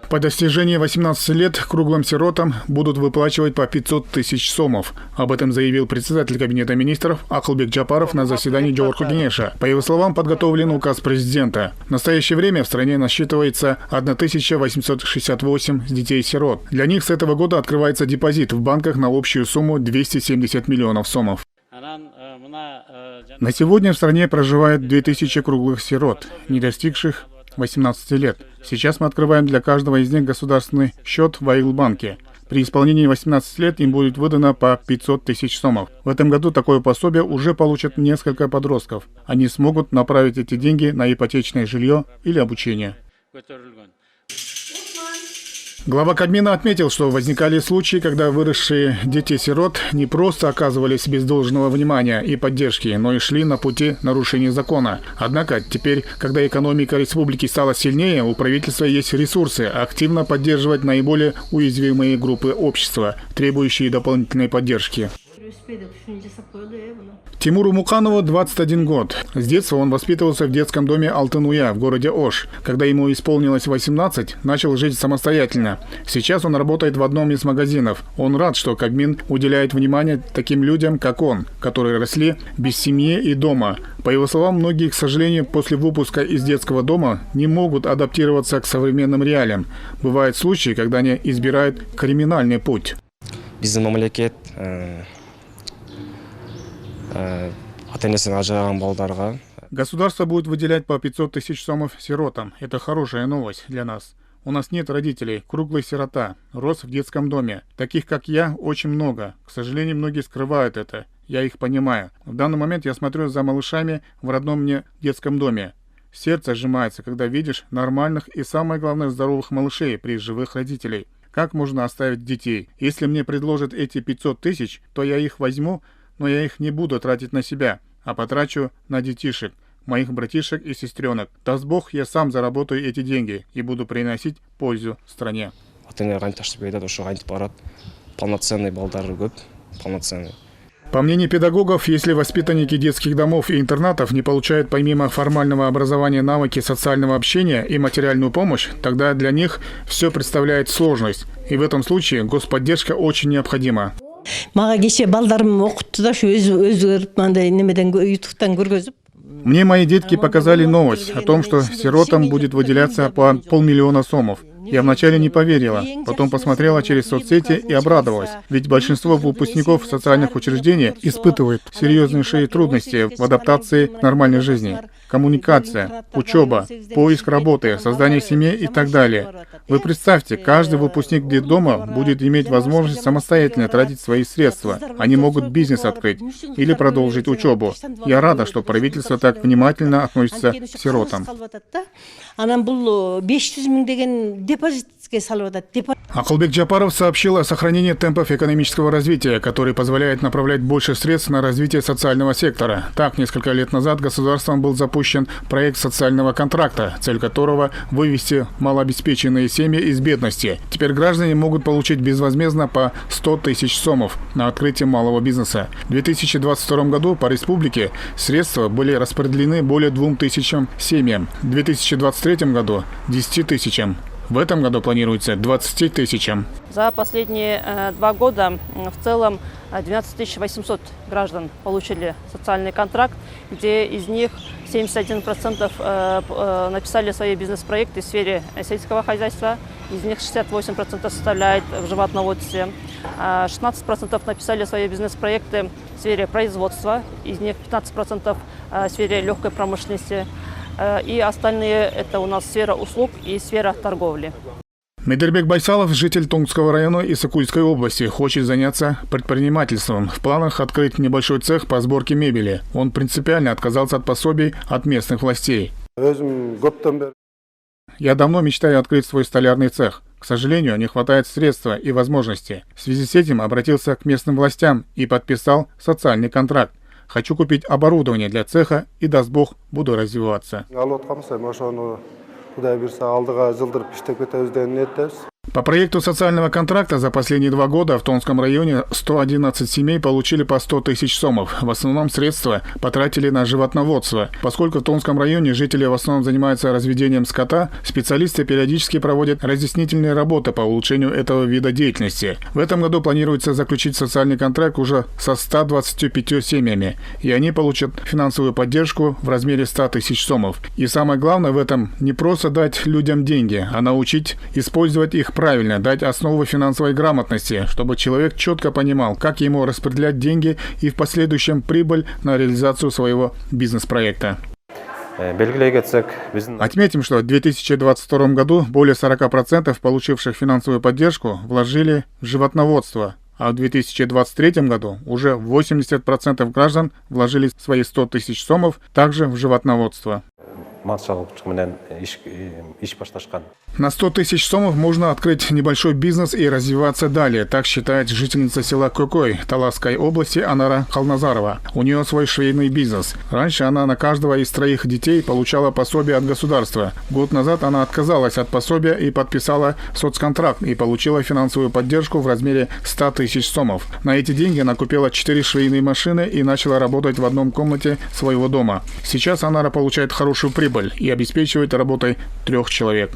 По достижении 18 лет круглым сиротам будут выплачивать по 500 тысяч сомов. Об этом заявил председатель Кабинета министров Акылбек Джапаров на заседании Жогорку Кеңеша. По его словам, подготовлен указ президента. В настоящее время в стране насчитывается 1868 детей-сирот. Для них с этого года открывается депозит в банках на общую сумму 270 миллионов сомов. На сегодня в стране проживает 2000 круглых сирот, не достигших 18 лет. Сейчас мы открываем для каждого из них государственный счет в Айыл-банке. При исполнении 18 лет им будет выдано по 500 тысяч сомов. В этом году такое пособие уже получат несколько подростков. Они смогут направить эти деньги на ипотечное жилье или обучение. Глава Кабмина отметил, что возникали случаи, когда выросшие дети-сирот не просто оказывались без должного внимания и поддержки, но и шли на пути нарушения закона. Однако теперь, когда экономика республики стала сильнее, у правительства есть ресурсы активно поддерживать наиболее уязвимые группы общества, требующие дополнительной поддержки. Тимуру Муканову 21 год. С детства он воспитывался в детском доме Алтын-Уя в городе Ош. Когда ему исполнилось 18, начал жить самостоятельно. Сейчас он работает в одном из магазинов. Он рад, что Кабмин уделяет внимание таким людям, как он, которые росли без семьи и дома. По его словам, многие, к сожалению, после выпуска из детского дома не могут адаптироваться к современным реалиям. Бывают случаи, когда они избирают криминальный путь. Государство будет выделять по 500 тысяч сомов сиротам. Это хорошая новость для нас. У нас нет родителей, круглый сирота, рос в детском доме. Таких, как я, очень много. К сожалению, многие скрывают это. Я их понимаю. В данный момент я смотрю за малышами в родном мне детском доме. Сердце сжимается, когда видишь нормальных и, самое главное, здоровых малышей при живых родителей. Как можно оставить детей? Если мне предложат эти 500 тысяч, то я их возьму, но я их не буду тратить на себя, а потрачу на детишек, моих братишек и сестренок. Даст Бог, я сам заработаю эти деньги и буду приносить пользу стране. По мнению педагогов, если воспитанники детских домов и интернатов не получают помимо формального образования навыки социального общения и материальную помощь, тогда для них все представляет сложность. И в этом случае господдержка очень необходима. Мне мои детки показали новость о том, что сиротам будет выделяться по 500 000 сомов. Я вначале не поверила, потом посмотрела через соцсети и обрадовалась. Ведь большинство выпускников социальных учреждений испытывают серьезнейшие трудности в адаптации к нормальной жизни. Коммуникация, учеба, поиск работы, создание семьи и так далее. Вы представьте, каждый выпускник детдома будет иметь возможность самостоятельно тратить свои средства. Они могут бизнес открыть или продолжить учебу. Я рада, что правительство так внимательно относится к сиротам. Акылбек Джапаров сообщил о сохранении темпов экономического развития, который позволяет направлять больше средств на развитие социального сектора. Так, несколько лет назад государством был запущен проект социального контракта, цель которого – вывести малообеспеченные семьи из бедности. Теперь граждане могут получить безвозмездно по 100 тысяч сомов на открытие малого бизнеса. В 2022 году по республике средства были распределены более 2000 семьям, в 2023 году – 10 тысячам. В этом году планируется 20 тысячам. За последние 2 года в целом 12 800 граждан получили социальный контракт, где из них 71% написали свои бизнес-проекты в сфере сельского хозяйства, из них 68% составляет в животноводстве, 16% написали свои бизнес-проекты в сфере производства, из них 15% в сфере легкой промышленности. И остальные – это у нас сфера услуг и сфера торговли. Медербек Байсалов, житель Тунгского района Иссыкульской области, хочет заняться предпринимательством. В планах открыть небольшой цех по сборке мебели. Он принципиально отказался от пособий от местных властей. Я давно мечтаю открыть свой столярный цех. К сожалению, не хватает средств и возможностей. В связи с этим обратился к местным властям и подписал социальный контракт. Хочу купить оборудование для цеха и, даст Бог, буду развиваться. По проекту социального контракта за последние 2 года в Томском районе 111 семей получили по 100 тысяч сомов. В основном средства потратили на животноводство. Поскольку в Томском районе жители в основном занимаются разведением скота, специалисты периодически проводят разъяснительные работы по улучшению этого вида деятельности. В этом году планируется заключить социальный контракт уже со 125 семьями, и они получат финансовую поддержку в размере 100 тысяч сомов. И самое главное в этом не просто дать людям деньги, а научить использовать их правильно, дать основу финансовой грамотности, чтобы человек четко понимал, как ему распределять деньги и в последующем прибыль на реализацию своего бизнес-проекта. Отметим, что в 2022 году более 40% получивших финансовую поддержку вложили в животноводство, а в 2023 году уже 80% граждан вложили свои 100 тысяч сомов также в животноводство. На 100 тысяч сомов можно открыть небольшой бизнес и развиваться далее, так считает жительница села Кокой Таласской области Анара Халназарова. У нее свой швейный бизнес. Раньше она на каждого из 3 детей получала пособие от государства. Год назад она отказалась от пособия и подписала соцконтракт и получила финансовую поддержку в размере 100 тысяч сомов. На эти деньги она купила 4 швейные машины и начала работать в одном комнате своего дома. Сейчас Анара получает хорошую прибыль и обеспечивает работой 3 человек.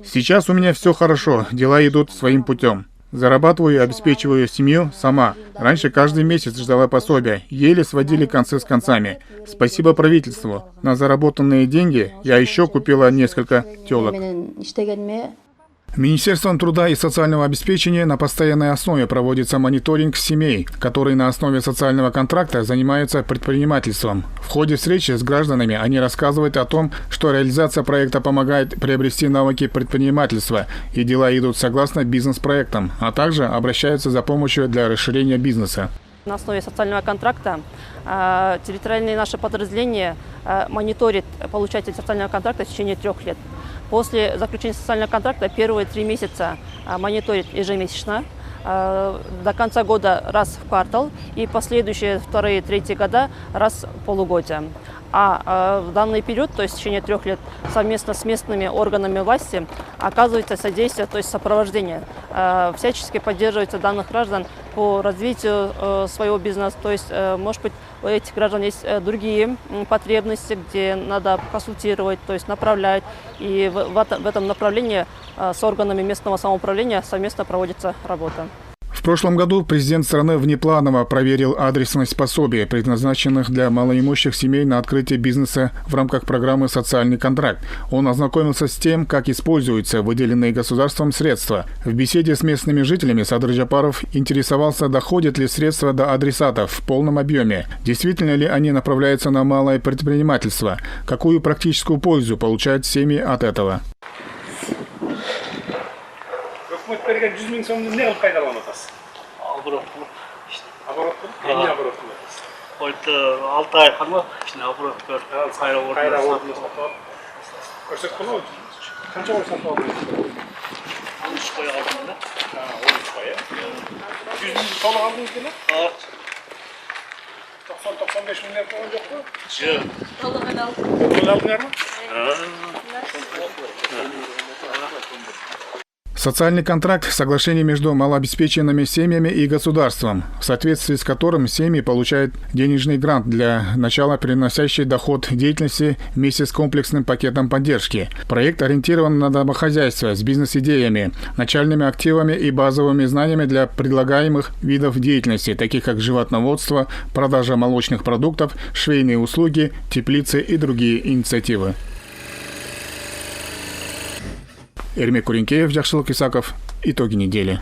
Сейчас у меня все хорошо, дела идут своим путем. Зарабатываю и обеспечиваю семью сама. Раньше каждый месяц ждала пособия, еле сводили концы с концами. Спасибо правительству. На заработанные деньги я еще купила несколько телок. Министерством труда и социального обеспечения на постоянной основе проводится мониторинг семей, которые на основе социального контракта занимаются предпринимательством. В ходе встречи с гражданами они рассказывают о том, что реализация проекта помогает приобрести навыки предпринимательства, и дела идут согласно бизнес-проектам, а также обращаются за помощью для расширения бизнеса. На основе социального контракта территориальные наши подразделения мониторят получателей социального контракта в течение 3 лет. После заключения социального контракта первые 3 месяца мониторят ежемесячно, до конца года раз в квартал и последующие 2-3 года раз в полугодие. А в данный период, то есть в течение 3 лет, совместно с местными органами власти оказывается содействие, то есть сопровождение. Всячески поддерживается данных граждан по развитию своего бизнеса. То есть, может быть, у этих граждан есть другие потребности, где надо консультировать, то есть направлять. И в этом направлении с органами местного самоуправления совместно проводится работа. В прошлом году президент страны внепланово проверил адресность пособий, предназначенных для малоимущих семей на открытие бизнеса в рамках программы «Социальный контракт». Он ознакомился с тем, как используются выделенные государством средства. В беседе с местными жителями Садыр Джапаров интересовался, доходят ли средства до адресатов в полном объеме, действительно ли они направляются на малое предпринимательство, какую практическую пользу получают семьи от этого. Берген 100 000 сомды не кылып кайдалган атасыз? Оборот. Оборот кылып, эмне оборот кылып атасыз? Ойты 6 ай калма, ичине оборот көрүп, кайра ордуна сатып. Көрсөтүп болобу? Канча кой сатып алдыңыз? 13 кой алдым да. 13 кой, 100 000 толук алдыңыз беле? 90-95 миңдер болгон жокпу? Жок. Толук алдыңарбы? Социальный контракт – соглашение между малообеспеченными семьями и государством, в соответствии с которым семьи получают денежный грант для начала приносящей доход деятельности вместе с комплексным пакетом поддержки. Проект ориентирован на домохозяйство с бизнес-идеями, начальными активами и базовыми знаниями для предлагаемых видов деятельности, таких как животноводство, продажа молочных продуктов, швейные услуги, теплицы и другие инициативы. Эрмек Куренкеев, Жакшылык Исаков. Итоги недели.